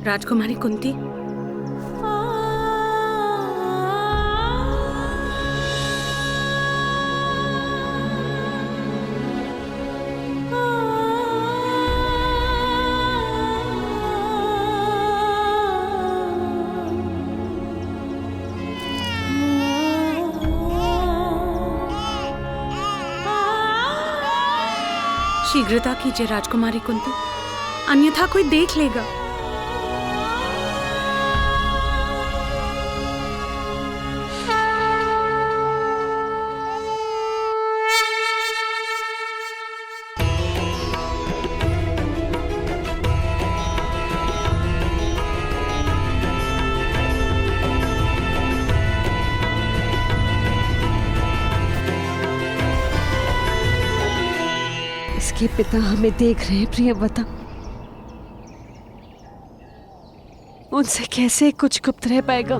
राजकुमारी कुंती, शीघ्रता कीजिए राजकुमारी कुंती, अन्यथा कोई देख लेगा। इसके पिता हमें देख रहे हैं प्रियव्रता। उनसे कैसे कुछ गुप्त रह पाएगा?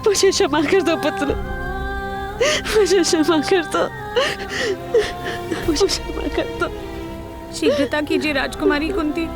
मुझे क्षमा कर दो पुत्र, मुझे क्षमा कर दो, मुझे क्षमा कर दो। शीघ्रता कीजिए राजकुमारी कुंती।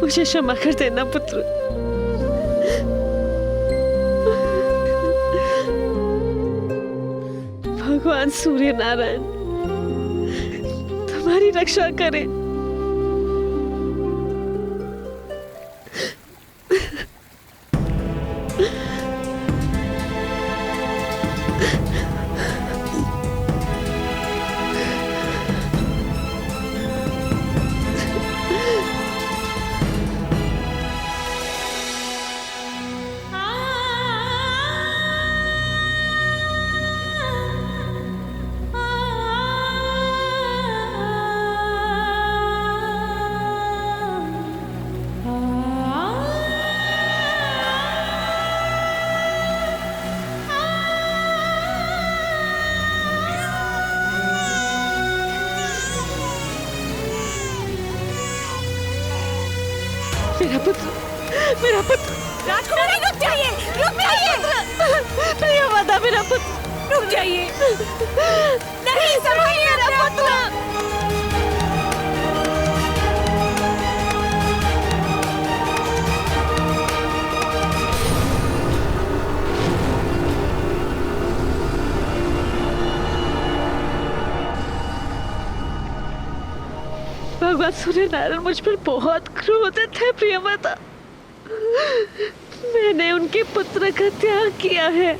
मुझे क्षमा कर देना पुत्र। भगवान सूर्य नारायण तुम्हारी रक्षा करे। मेरा पुत्र, मेरा पुत्र। राजकुमारी रुक जाइए, रुक जाइए, प्रियव्रता मेरा पुत्र, रुक जाइए। नहीं, संभालिए मेरा पुत्र। भगवान सूर्य नारायण मुझ पर बहुत क्रोधित है प्रियव्रता। मैंने उनके पुत्र का त्याग किया है।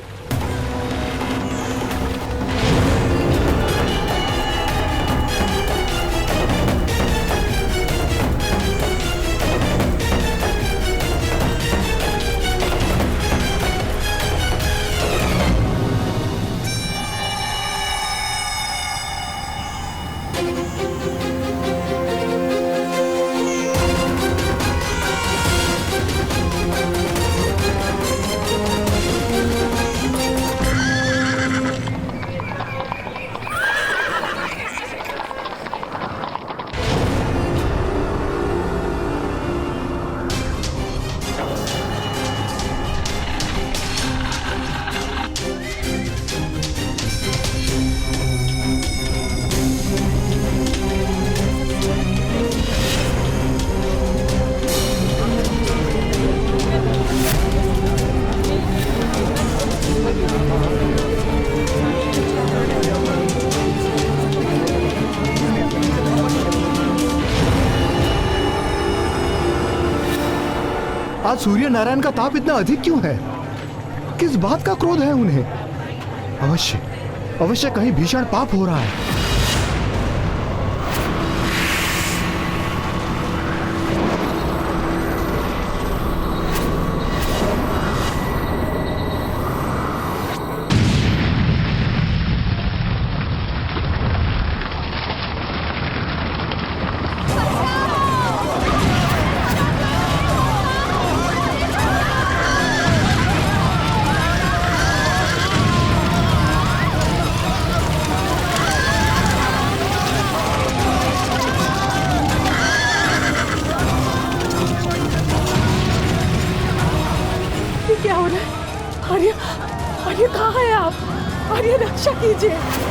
आज सूर्य नारायण का ताप इतना अधिक क्यों है? किस बात का क्रोध है उन्हें? अवश्य अवश्य कहीं भीषण पाप हो रहा है। क्या हो रहा है? आर्य, आर्य कहाँ है आप? आर्य रक्षा कीजिए।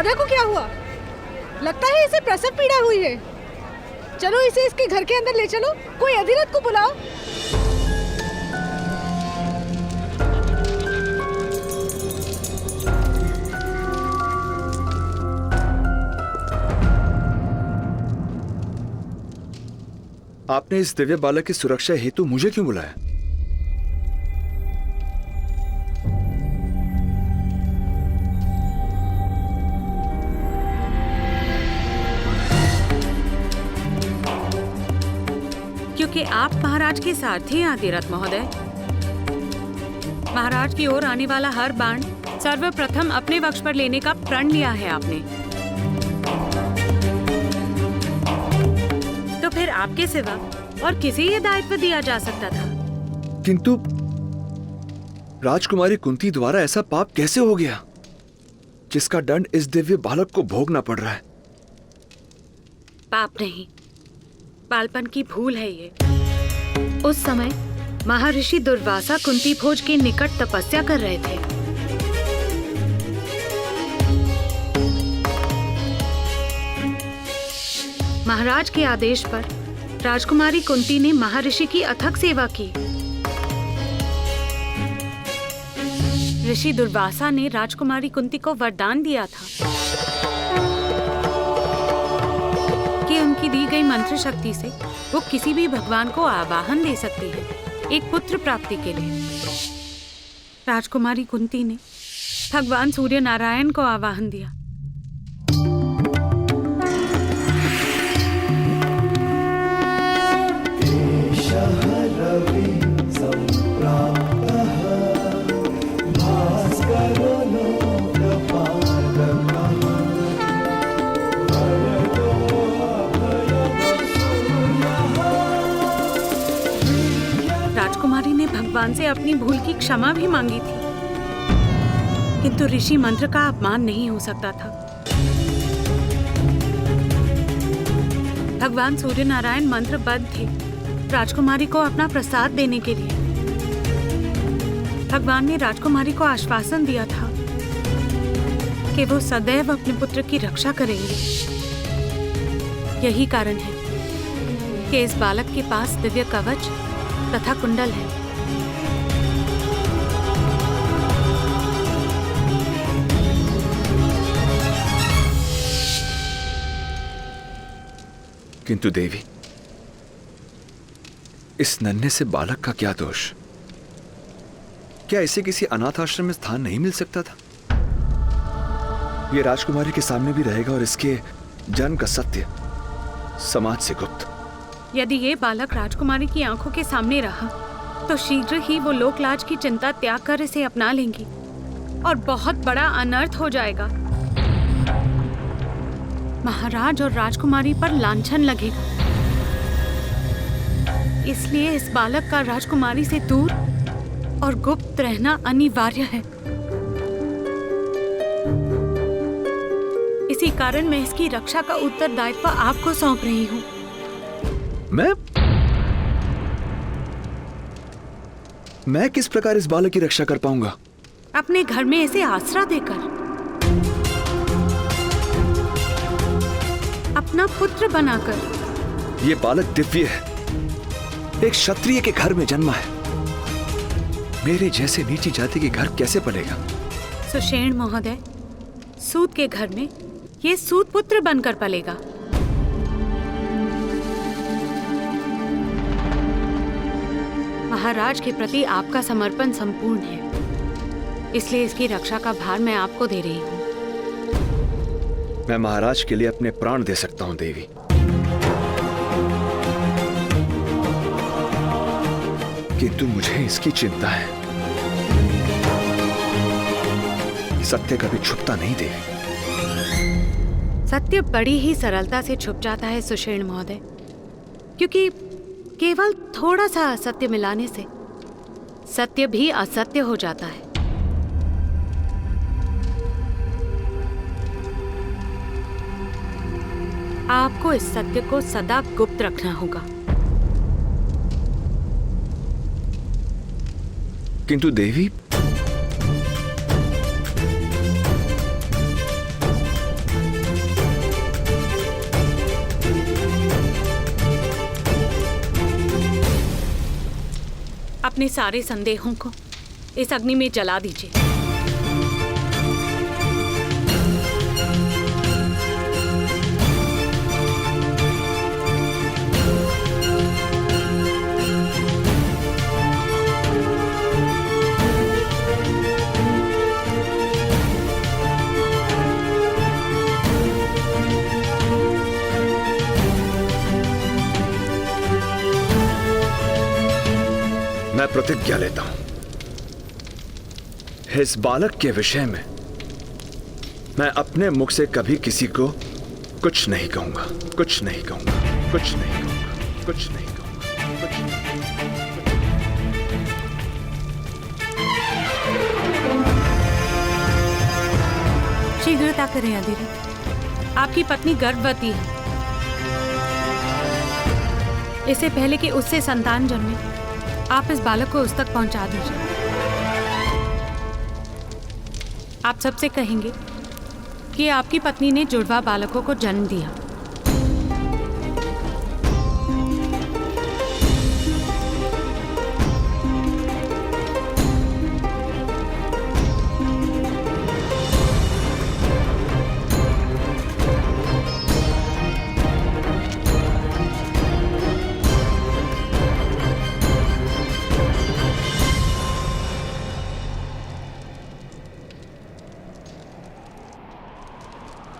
राधा को क्या हुआ? लगता है इसे प्रसव पीड़ा हुई है। चलो इसे इसके घर के अंदर ले चलो। कोई अधिरथ को बुलाओ। आपने इस दिव्य बालक की सुरक्षा हेतु मुझे क्यों बुलाया? क्योंकि आप महाराज के सारथी हैं अधिरथ महोदय। महाराज की ओर आने वाला हर बाण सर्वप्रथम अपने वक्ष पर लेने का प्रण लिया है आपने। तो फिर आपके सिवा और किसे ये दायित्व दिया जा सकता था? किंतु राजकुमारी कुंती द्वारा ऐसा पाप कैसे हो गया जिसका दंड इस दिव्य बालक को भोगना पड़ रहा है? पाप नहीं, बालपन की भूल है ये। उस समय महर्षि दुर्वासा कुंती भोज के निकट तपस्या कर रहे थे। महाराज के आदेश पर राजकुमारी कुंती ने महर्षि की अथक सेवा की। ऋषि दुर्वासा ने राजकुमारी कुंती को वरदान दिया था कि उनकी दी गई मंत्र शक्ति से वो किसी भी भगवान को आवाहन दे सकती है एक पुत्र प्राप्ति के लिए। राजकुमारी कुंती ने भगवान सूर्य नारायण को आवाहन दिया। राजकुमारी ने भगवान से अपनी भूल की क्षमा भी मांगी थी, किंतु ऋषि मंत्र का अपमान नहीं हो सकता था। भगवान सूर्य नारायण मंत्रबद्ध थे राजकुमारी को अपना प्रसाद देने के लिए। भगवान ने राजकुमारी को आश्वासन दिया था कि वो सदैव अपने पुत्र की रक्षा करेंगे। यही कारण है कि इस बालक के पास दिव्य कवच तथा कुंडल है। किंतु देवी, इस नन्हे से बालक का क्या दोष? क्या इसे किसी अनाथ आश्रम में स्थान नहीं मिल सकता था? यह राजकुमारी के सामने भी रहेगा और इसके जन्म का सत्य समाज से गुप्त। यदि ये बालक राजकुमारी की आंखों के सामने रहा तो शीघ्र ही वो लोकलाज की चिंता त्याग कर इसे अपना लेंगी और बहुत बड़ा अनर्थ हो जाएगा। महाराज और राजकुमारी पर लांछन लगेगा। इसलिए इस बालक का राजकुमारी से दूर और गुप्त रहना अनिवार्य है। इसी कारण मैं इसकी रक्षा का उत्तरदायित्व आपको सौंप रही हूँ। मैं किस प्रकार इस बालक की रक्षा कर पाऊंगा? अपने घर में इसे आसरा देकर, अपना पुत्र बनाकर। यह बालक दिव्य है, एक क्षत्रिय के घर में जन्मा है। मेरे जैसे नीची जाति के घर कैसे पलेगा? सुषेण महोदय, सूत के घर में ये सूत पुत्र बनकर पलेगा। महाराज के प्रति आपका समर्पण संपूर्ण है, इसलिए इसकी रक्षा का भार मैं आपको दे रही हूँ। मैं महाराज के लिए अपने प्राण दे सकता हूँ देवी, किंतु मुझे इसकी चिंता है। सत्य कभी छुपता नहीं देवी। सत्य बड़ी ही सरलता से छुप जाता है सुषेण महोदय, क्योंकि केवल थोड़ा सा असत्य मिलाने से सत्य भी असत्य हो जाता है। आपको इस सत्य को सदा गुप्त रखना होगा। किंतु देवी, अपने सारे संदेहों को इस अग्नि में जला दीजिए। मैं प्रतिज्ञा लेता हूं, इस बालक के विषय में मैं अपने मुख से कभी किसी को कुछ नहीं कहूंगा, कुछ नहीं कहूंगा, कुछ नहीं कहूंगा, कुछ नहीं कहूंगा, कुछ नहीं। शीघ्रता करें अधीरा, आपकी पत्नी गर्भवती है। इससे पहले कि उससे संतान जन्मे, आप इस बालक को उस तक पहुंचा दीजिए। आप सबसे कहेंगे कि आपकी पत्नी ने जुड़वा बालकों को जन्म दिया।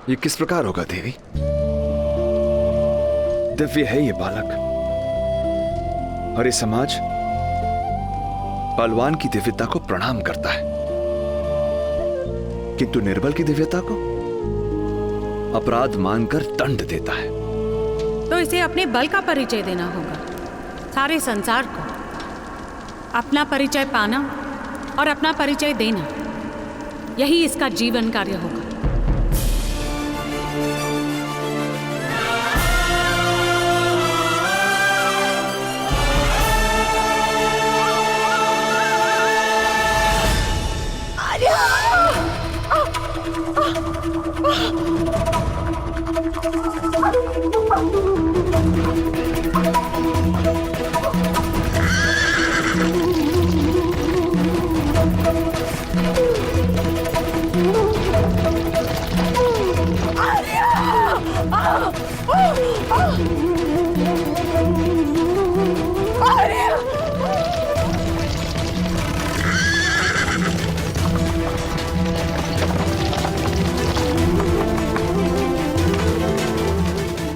ये किस प्रकार होगा देवी? दिव्य है ये बालक, और ये समाज बलवान की दिव्यता को प्रणाम करता है, किंतु निर्बल की दिव्यता को अपराध मानकर दंड देता है। तो इसे अपने बल का परिचय देना होगा, सारे संसार को अपना परिचय पाना और अपना परिचय देना, यही इसका जीवन कार्य होगा।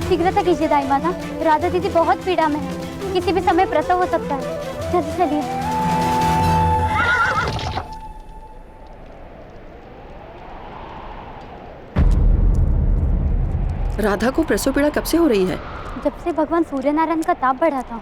शीघ्रता कीजिए दाई माता, राधा दीदी बहुत पीड़ा में है, किसी भी समय प्रसव हो सकता है। जल्दी चलिए। राधा को प्रसव पीड़ा कब से हो रही है? जब से भगवान सूर्य नारायण का ताप बढ़ा था।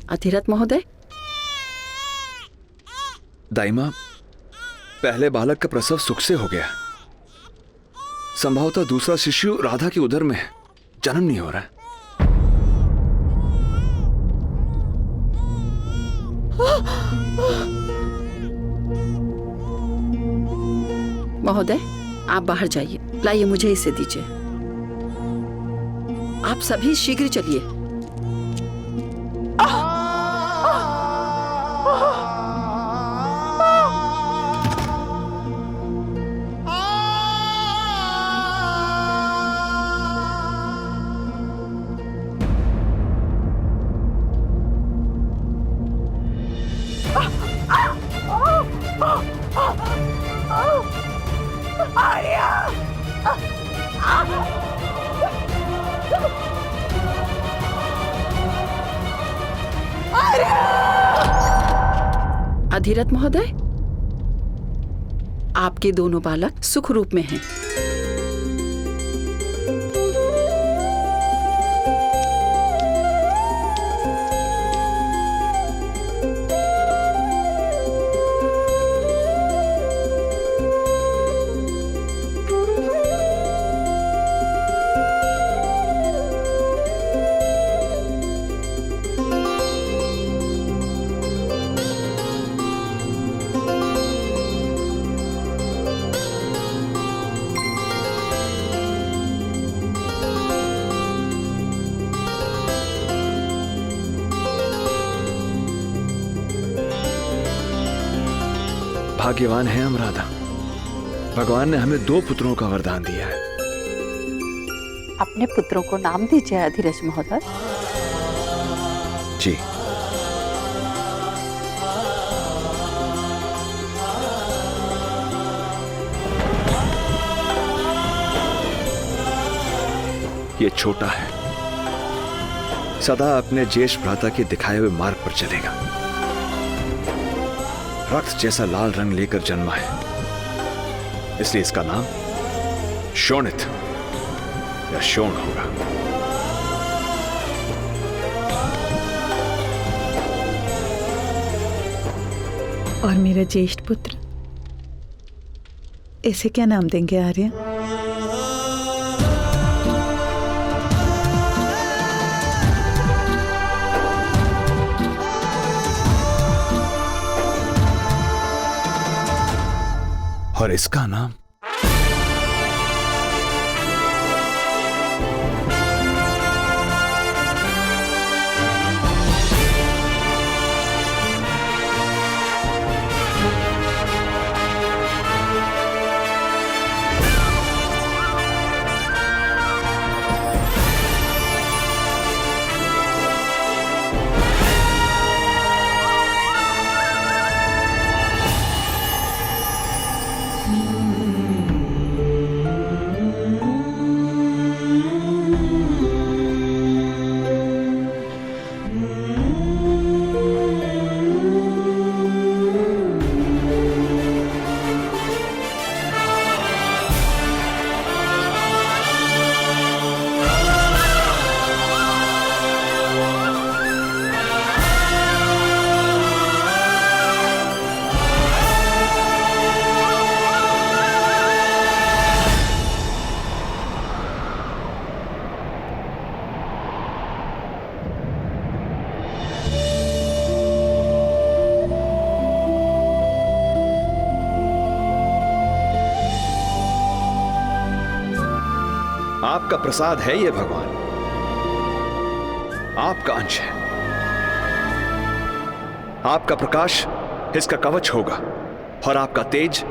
अतिरथ महोदय, दाइमा, पहले बालक का प्रसव सुख से हो गया, संभवतः दूसरा शिशु राधा की उदर में है, जन्म नहीं हो रहा है। महोदय आप बाहर जाइए, लाइए मुझे इसे दीजिए। आप सभी शीघ्र चलिए। अधिरथ महोदय, आपके दोनों बालक सुख रूप में हैं। भाग्यवान है हम राधा, भगवान ने हमें 2 पुत्रों का वरदान दिया है। अपने पुत्रों को नाम दीजिए अधिरथ महोदय। जी। ये छोटा है, सदा अपने ज्येष्ठ भ्राता के दिखाए हुए मार्ग पर चलेगा। रक्त जैसा लाल रंग लेकर जन्मा है, इसलिए इसका नाम शोणित या शोण होगा। और मेरा ज्येष्ठ पुत्र, इसे क्या नाम देंगे आर्य? और इसका नाम आपका प्रसाद है ये भगवान, आपका अंश है। आपका प्रकाश इसका कवच होगा और आपका तेज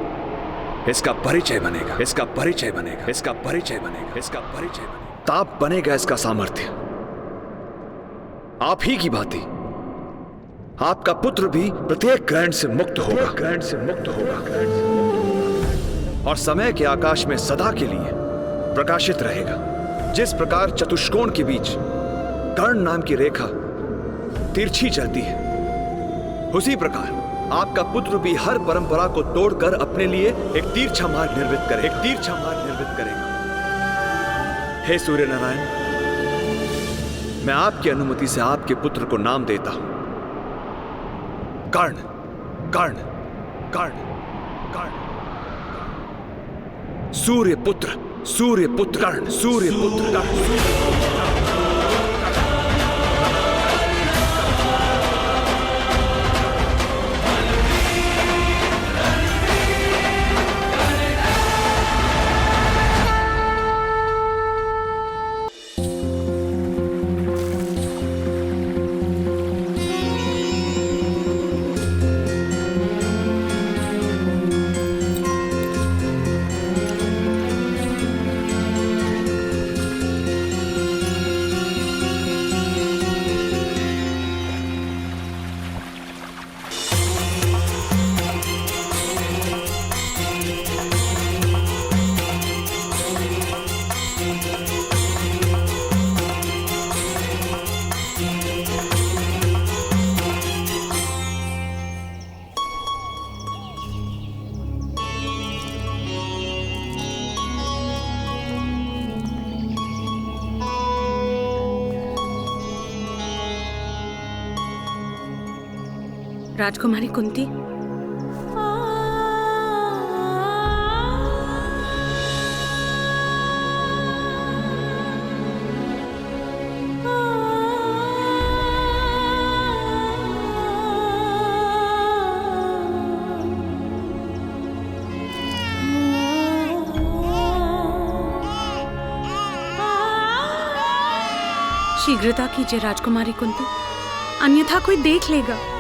इसका परिचय बनेगा, इसका परिचय बनेगा, इसका परिचय बनेगा, इसका परिचय बनेगा। ताप बनेगा इसका सामर्थ्य। आप ही की भांति आपका पुत्र भी प्रत्येक ग्रहण से मुक्त होगा, ग्रहण से मुक्त होगा, और समय के आकाश में सदा के लिए प्रकाशित रहेगा। जिस प्रकार चतुष्कोण के बीच कर्ण नाम की रेखा तिरछी चलती है, उसी प्रकार आपका पुत्र भी हर परंपरा को तोड़कर अपने लिए एक तिरछा मार्ग निर्मित करे, एक तिरछा मार्ग निर्मित करेगा। हे सूर्य नारायण, मैं आपकी अनुमति से आपके पुत्र को नाम देता हूं कर्ण, कर्ण, कर्ण, कर्ण। सूर्य पुत्र, सूर्य पुत्र कर्ण, सूर्य पुत्र कर्ण। राजकुमारी कुंती, शीघ्रता कीजिए राजकुमारी कुंती, अन्यथा कोई देख लेगा।